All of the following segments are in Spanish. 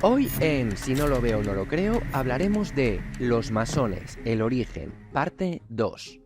Hoy en Si no lo veo no lo creo, hablaremos de los masones, el origen, parte 2.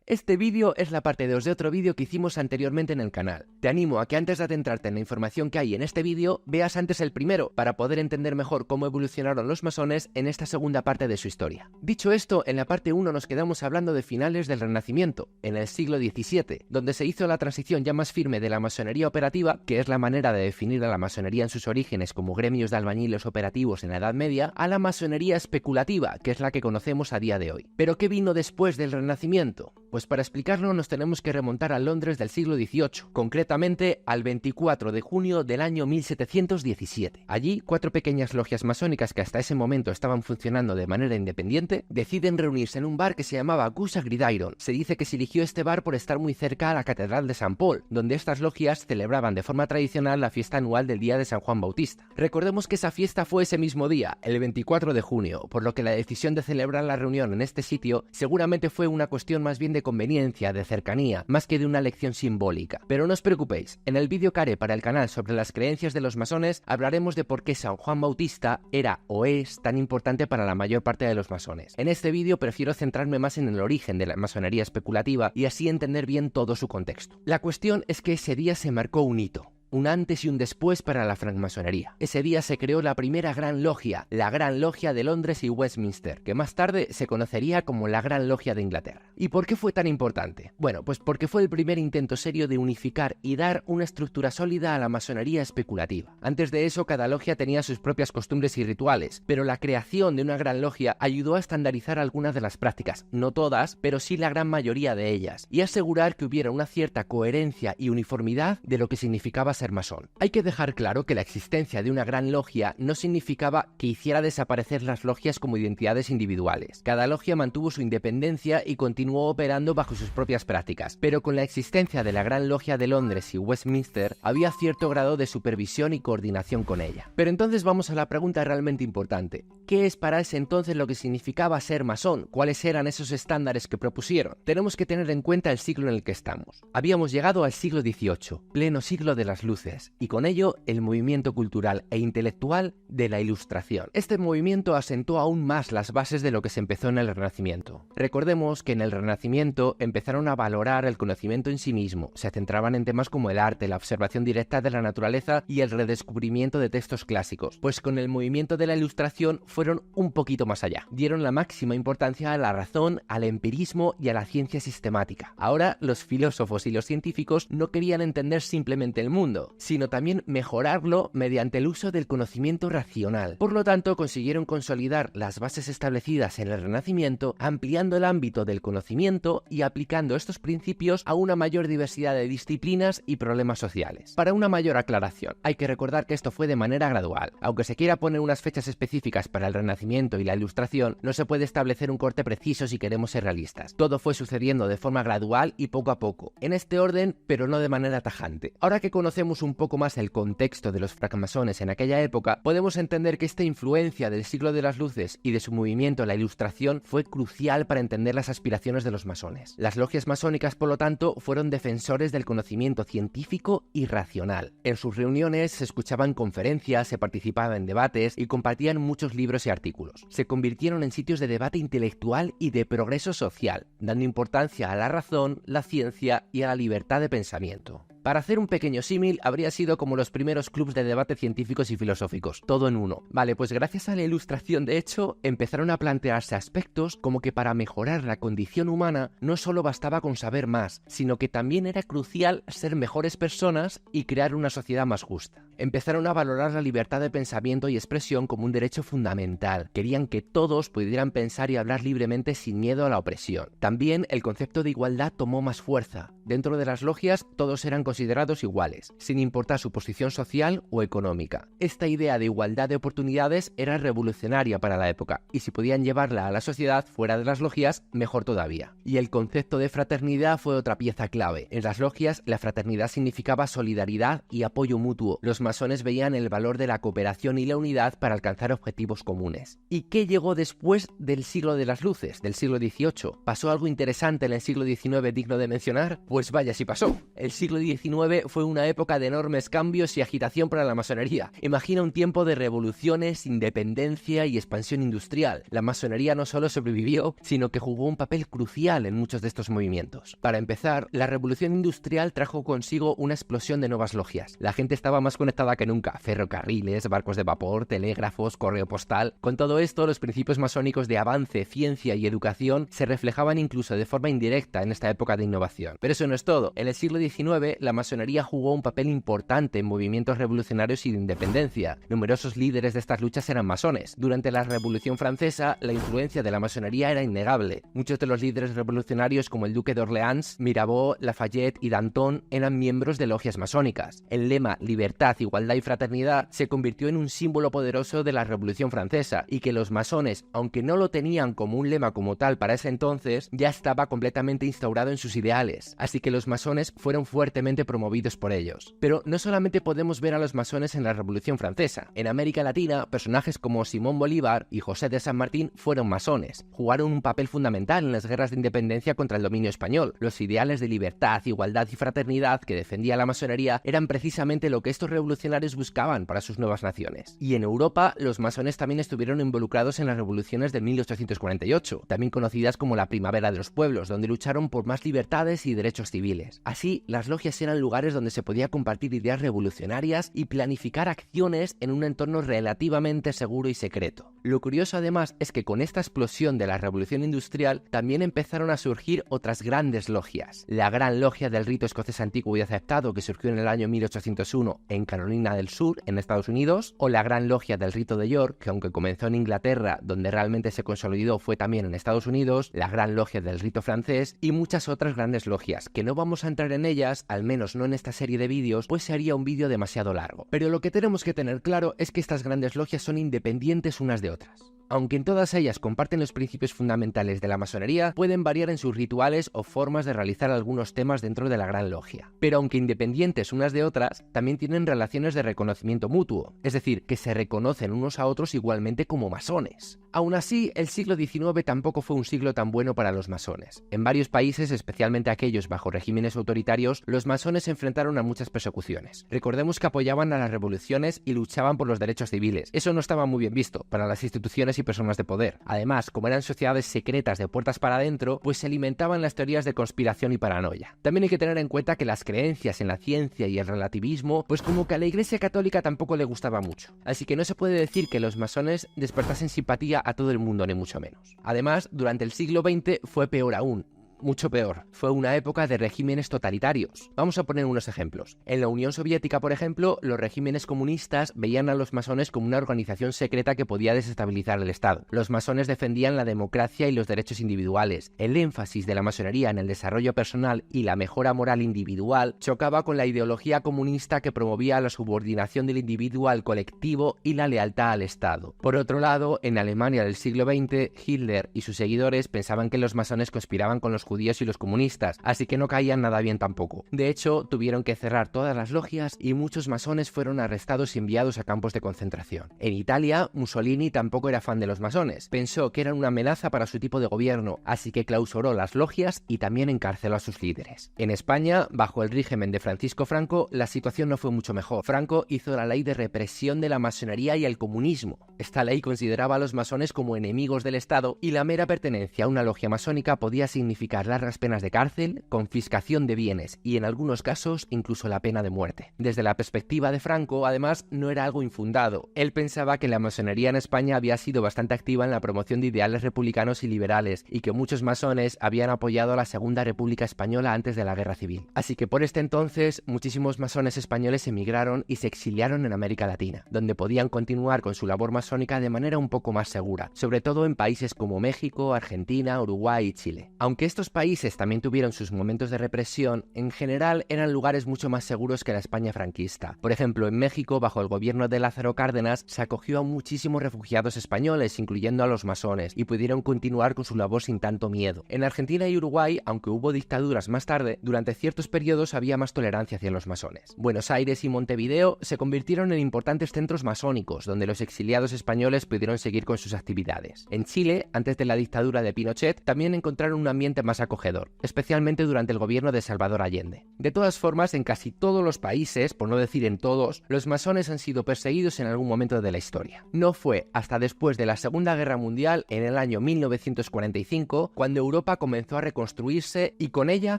Este vídeo es la parte 2 de otro vídeo que hicimos anteriormente en el canal. Te animo a que antes de adentrarte en la información que hay en este vídeo, veas antes el primero para poder entender mejor cómo evolucionaron los masones en esta segunda parte de su historia. Dicho esto, en la parte 1 nos quedamos hablando de finales del Renacimiento, en el siglo XVII, donde se hizo la transición ya más firme de la masonería operativa, que es la manera de definir a la masonería en sus orígenes como gremios de albañiles operativos en la Edad Media, a la masonería especulativa, que es la que conocemos a día de hoy. ¿Pero qué vino después del Renacimiento? Pues para explicarlo nos tenemos que remontar a Londres del siglo XVIII, concretamente al 24 de junio del año 1717. Allí, 4 pequeñas logias masónicas que hasta ese momento estaban funcionando de manera independiente, deciden reunirse en un bar que se llamaba Gusa Gridiron. Se dice que se eligió este bar por estar muy cerca a la Catedral de San Paul, donde estas logias celebraban de forma tradicional la fiesta anual del Día de San Juan Bautista. Recordemos que esa fiesta fue ese mismo día, el 24 de junio, por lo que la decisión de celebrar la reunión en este sitio seguramente fue una cuestión más bien de conveniencia, de cercanía, más que de una lección simbólica. Pero no os preocupéis, en el vídeo que haré para el canal sobre las creencias de los masones hablaremos de por qué San Juan Bautista era o es tan importante para la mayor parte de los masones. En este vídeo prefiero centrarme más en el origen de la masonería especulativa y así entender bien todo su contexto. La cuestión es que ese día se marcó un hito. Un antes y un después para la francmasonería. Ese día se creó la primera Gran Logia, la Gran Logia de Londres y Westminster, que más tarde se conocería como la Gran Logia de Inglaterra. ¿Y por qué fue tan importante? Bueno, pues porque fue el primer intento serio de unificar y dar una estructura sólida a la masonería especulativa. Antes de eso, cada logia tenía sus propias costumbres y rituales, pero la creación de una Gran Logia ayudó a estandarizar algunas de las prácticas, no todas, pero sí la gran mayoría de ellas, y asegurar que hubiera una cierta coherencia y uniformidad de lo que significaba ser masón. Hay que dejar claro que la existencia de una gran logia no significaba que hiciera desaparecer las logias como identidades individuales. Cada logia mantuvo su independencia y continuó operando bajo sus propias prácticas, pero con la existencia de la Gran Logia de Londres y Westminster había cierto grado de supervisión y coordinación con ella. Pero entonces vamos a la pregunta realmente importante. ¿Qué es para ese entonces lo que significaba ser masón? ¿Cuáles eran esos estándares que propusieron? Tenemos que tener en cuenta el siglo en el que estamos. Habíamos llegado al siglo XVIII, pleno siglo de las luces, y con ello el movimiento cultural e intelectual de la Ilustración. Este movimiento asentó aún más las bases de lo que se empezó en el Renacimiento. Recordemos que en el Renacimiento empezaron a valorar el conocimiento en sí mismo, se centraban en temas como el arte, la observación directa de la naturaleza y el redescubrimiento de textos clásicos, pues con el movimiento de la Ilustración fueron un poquito más allá. Dieron la máxima importancia a la razón, al empirismo y a la ciencia sistemática. Ahora los filósofos y los científicos no querían entender simplemente el mundo, sino también mejorarlo mediante el uso del conocimiento racional. Por lo tanto, consiguieron consolidar las bases establecidas en el Renacimiento, ampliando el ámbito del conocimiento y aplicando estos principios a una mayor diversidad de disciplinas y problemas sociales. Para una mayor aclaración, hay que recordar que esto fue de manera gradual. Aunque se quiera poner unas fechas específicas para el Renacimiento y la Ilustración, no se puede establecer un corte preciso si queremos ser realistas. Todo fue sucediendo de forma gradual y poco a poco, en este orden, pero no de manera tajante. Ahora que conocemos un poco más el contexto de los francmasones en aquella época, podemos entender que esta influencia del siglo de las luces y de su movimiento la Ilustración fue crucial para entender las aspiraciones de los masones. Las logias masónicas, por lo tanto, fueron defensores del conocimiento científico y racional. En sus reuniones se escuchaban conferencias, se participaba en debates y compartían muchos libros y artículos. Se convirtieron en sitios de debate intelectual y de progreso social, dando importancia a la razón, la ciencia y a la libertad de pensamiento. Para hacer un pequeño símil, habría sido como los primeros clubs de debate científicos y filosóficos, todo en uno. Vale, pues gracias a la Ilustración, de hecho, empezaron a plantearse aspectos como que para mejorar la condición humana no solo bastaba con saber más, sino que también era crucial ser mejores personas y crear una sociedad más justa. Empezaron a valorar la libertad de pensamiento y expresión como un derecho fundamental. Querían que todos pudieran pensar y hablar libremente sin miedo a la opresión. También el concepto de igualdad tomó más fuerza. Dentro de las logias todos eran considerados iguales, sin importar su posición social o económica. Esta idea de igualdad de oportunidades era revolucionaria para la época, y si podían llevarla a la sociedad fuera de las logias, mejor todavía. Y el concepto de fraternidad fue otra pieza clave. En las logias, la fraternidad significaba solidaridad y apoyo mutuo. Los masones veían el valor de la cooperación y la unidad para alcanzar objetivos comunes. ¿Y qué llegó después del siglo de las luces, del siglo XVIII? ¿Pasó algo interesante en el siglo XIX digno de mencionar? Pues Pues vaya si pasó. El siglo XIX fue una época de enormes cambios y agitación para la masonería. Imagina un tiempo de revoluciones, independencia y expansión industrial. La masonería no solo sobrevivió, sino que jugó un papel crucial en muchos de estos movimientos. Para empezar, la revolución industrial trajo consigo una explosión de nuevas logias. La gente estaba más conectada que nunca. Ferrocarriles, barcos de vapor, telégrafos, correo postal. Con todo esto, los principios masónicos de avance, ciencia y educación se reflejaban incluso de forma indirecta en esta época de innovación. Pero eso no es todo. En el siglo XIX, la masonería jugó un papel importante en movimientos revolucionarios y de independencia. Numerosos líderes de estas luchas eran masones. Durante la Revolución Francesa, la influencia de la masonería era innegable. Muchos de los líderes revolucionarios, como el duque de Orleans, Mirabeau, Lafayette y Danton, eran miembros de logias masónicas. El lema libertad, igualdad y fraternidad se convirtió en un símbolo poderoso de la Revolución Francesa, y que los masones, aunque no lo tenían como un lema como tal para ese entonces, ya estaba completamente instaurado en sus ideales. Así que los masones fueron fuertemente promovidos por ellos. Pero no solamente podemos ver a los masones en la Revolución Francesa. En América Latina, personajes como Simón Bolívar y José de San Martín fueron masones. Jugaron un papel fundamental en las guerras de independencia contra el dominio español. Los ideales de libertad, igualdad y fraternidad que defendía la masonería eran precisamente lo que estos revolucionarios buscaban para sus nuevas naciones. Y en Europa, los masones también estuvieron involucrados en las revoluciones de 1848, también conocidas como la Primavera de los Pueblos, donde lucharon por más libertades y derechos civiles. Así, las logias eran lugares donde se podía compartir ideas revolucionarias y planificar acciones en un entorno relativamente seguro y secreto. Lo curioso además es que con esta explosión de la revolución industrial también empezaron a surgir otras grandes logias. La Gran Logia del Rito Escocés Antiguo y Aceptado, que surgió en el año 1801 en Carolina del Sur, en Estados Unidos, o la Gran Logia del Rito de York, que aunque comenzó en Inglaterra, donde realmente se consolidó fue también en Estados Unidos, la Gran Logia del Rito Francés y muchas otras grandes logias, que no vamos a entrar en ellas, al menos no en esta serie de vídeos, pues sería un vídeo demasiado largo. Pero lo que tenemos que tener claro es que estas grandes logias son independientes unas de otras. Aunque en todas ellas comparten los principios fundamentales de la masonería, pueden variar en sus rituales o formas de realizar algunos temas dentro de la Gran Logia. Pero aunque independientes unas de otras, también tienen relaciones de reconocimiento mutuo, es decir, que se reconocen unos a otros igualmente como masones. Aún así, el siglo XIX tampoco fue un siglo tan bueno para los masones. En varios países, especialmente aquellos bajo regímenes autoritarios, los masones se enfrentaron a muchas persecuciones. Recordemos que apoyaban a las revoluciones y luchaban por los derechos civiles. Eso no estaba muy bien visto para las instituciones y personas de poder. Además, como eran sociedades secretas de puertas para adentro, pues se alimentaban las teorías de conspiración y paranoia. También hay que tener en cuenta que las creencias en la ciencia y el relativismo, pues como que a la Iglesia Católica tampoco le gustaba mucho. Así que no se puede decir que los masones despertasen simpatía a todo el mundo, ni mucho menos. Además, durante el siglo XX fue peor aún. Mucho peor. Fue una época de regímenes totalitarios. Vamos a poner unos ejemplos. En la Unión Soviética, por ejemplo, los regímenes comunistas veían a los masones como una organización secreta que podía desestabilizar el Estado. Los masones defendían la democracia y los derechos individuales. El énfasis de la masonería en el desarrollo personal y la mejora moral individual chocaba con la ideología comunista que promovía la subordinación del individuo al colectivo y la lealtad al Estado. Por otro lado, en Alemania del siglo XX, Hitler y sus seguidores pensaban que los masones conspiraban con los judíos y los comunistas, así que no caían nada bien tampoco. De hecho, tuvieron que cerrar todas las logias y muchos masones fueron arrestados y enviados a campos de concentración. En Italia, Mussolini tampoco era fan de los masones, pensó que eran una amenaza para su tipo de gobierno, así que clausuró las logias y también encarceló a sus líderes. En España, bajo el régimen de Francisco Franco, la situación no fue mucho mejor. Franco hizo la ley de represión de la masonería y el comunismo. Esta ley consideraba a los masones como enemigos del Estado y la mera pertenencia a una logia masónica podía significar largas penas de cárcel, confiscación de bienes y en algunos casos incluso la pena de muerte. Desde la perspectiva de Franco, además, no era algo infundado. Él pensaba que la masonería en España había sido bastante activa en la promoción de ideales republicanos y liberales y que muchos masones habían apoyado a la Segunda República Española antes de la Guerra Civil. Así que por este entonces, muchísimos masones españoles emigraron y se exiliaron en América Latina, donde podían continuar con su labor masónica de manera un poco más segura, sobre todo en países como México, Argentina, Uruguay y Chile. Aunque estos países también tuvieron sus momentos de represión, en general eran lugares mucho más seguros que la España franquista. Por ejemplo, en México, bajo el gobierno de Lázaro Cárdenas, se acogió a muchísimos refugiados españoles, incluyendo a los masones, y pudieron continuar con su labor sin tanto miedo. En Argentina y Uruguay, aunque hubo dictaduras más tarde, durante ciertos periodos había más tolerancia hacia los masones. Buenos Aires y Montevideo se convirtieron en importantes centros masónicos, donde los exiliados españoles pudieron seguir con sus actividades. En Chile, antes de la dictadura de Pinochet, también encontraron un ambiente más más acogedor, especialmente durante el gobierno de Salvador Allende. De todas formas, en casi todos los países, por no decir en todos, los masones han sido perseguidos en algún momento de la historia. No fue hasta después de la Segunda Guerra Mundial, en el año 1945, cuando Europa comenzó a reconstruirse y con ella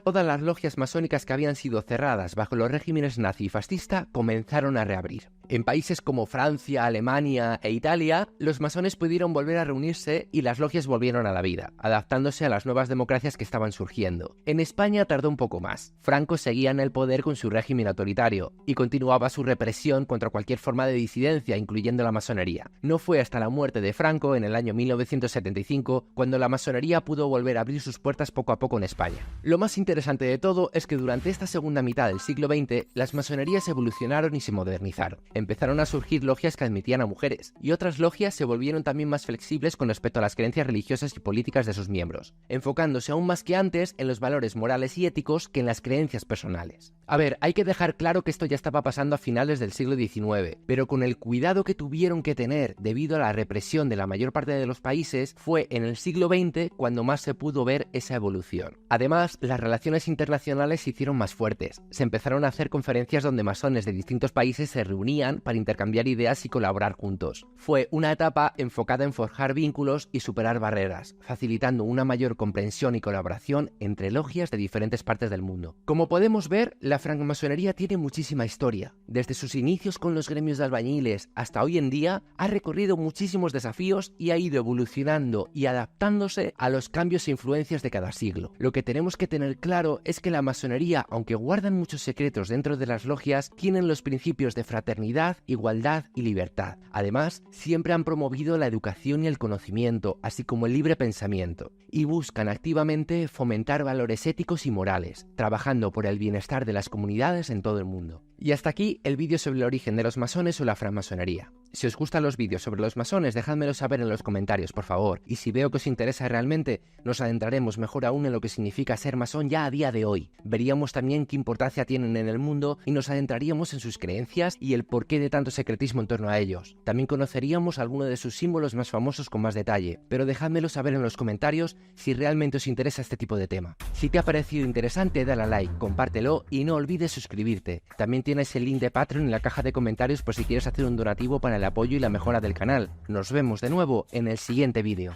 todas las logias masónicas que habían sido cerradas bajo los regímenes nazi y fascista comenzaron a reabrir. En países como Francia, Alemania e Italia, los masones pudieron volver a reunirse y las logias volvieron a la vida, adaptándose a las nuevas democracias que estaban surgiendo. En España tardó un poco más. Franco seguía en el poder con su régimen autoritario y continuaba su represión contra cualquier forma de disidencia, incluyendo la masonería. No fue hasta la muerte de Franco en el año 1975 cuando la masonería pudo volver a abrir sus puertas poco a poco en España. Lo más interesante de todo es que durante esta segunda mitad del siglo XX, las masonerías evolucionaron y se modernizaron. Empezaron a surgir logias que admitían a mujeres, y otras logias se volvieron también más flexibles con respecto a las creencias religiosas y políticas de sus miembros, enfocándose aún más que antes en los valores morales y éticos que en las creencias personales. A ver, hay que dejar claro que esto ya estaba pasando a finales del siglo XIX, pero con el cuidado que tuvieron que tener debido a la represión de la mayor parte de los países, fue en el siglo XX cuando más se pudo ver esa evolución. Además, las relaciones internacionales se hicieron más fuertes. Se empezaron a hacer conferencias donde masones de distintos países se reunían para intercambiar ideas y colaborar juntos. Fue una etapa enfocada en forjar vínculos y superar barreras, facilitando una mayor comprensión y colaboración entre logias de diferentes partes del mundo. Como podemos ver, la francmasonería tiene muchísima historia. Desde sus inicios con los gremios de albañiles hasta hoy en día, ha recorrido muchísimos desafíos y ha ido evolucionando y adaptándose a los cambios e influencias de cada siglo. Lo que tenemos que tener claro es que la masonería, aunque guardan muchos secretos dentro de las logias, tienen los principios de fraternidad, igualdad y libertad. Además, siempre han promovido la educación y el conocimiento, así como el libre pensamiento, y buscan activamente fomentar valores éticos y morales, trabajando por el bienestar de las comunidades en todo el mundo. Y hasta aquí el vídeo sobre el origen de los masones o la francmasonería. Si os gustan los vídeos sobre los masones, dejádmelo saber en los comentarios, por favor. Y si veo que os interesa realmente, nos adentraremos mejor aún en lo que significa ser masón ya a día de hoy. Veríamos también qué importancia tienen en el mundo y nos adentraríamos en sus creencias y el porqué de tanto secretismo en torno a ellos. También conoceríamos algunos de sus símbolos más famosos con más detalle, pero dejádmelo saber en los comentarios si realmente os interesa este tipo de tema. Si te ha parecido interesante, dale a like, compártelo y no olvides suscribirte. También tienes el link de Patreon en la caja de comentarios por si quieres hacer un donativo para el apoyo y la mejora del canal. Nos vemos de nuevo en el siguiente vídeo.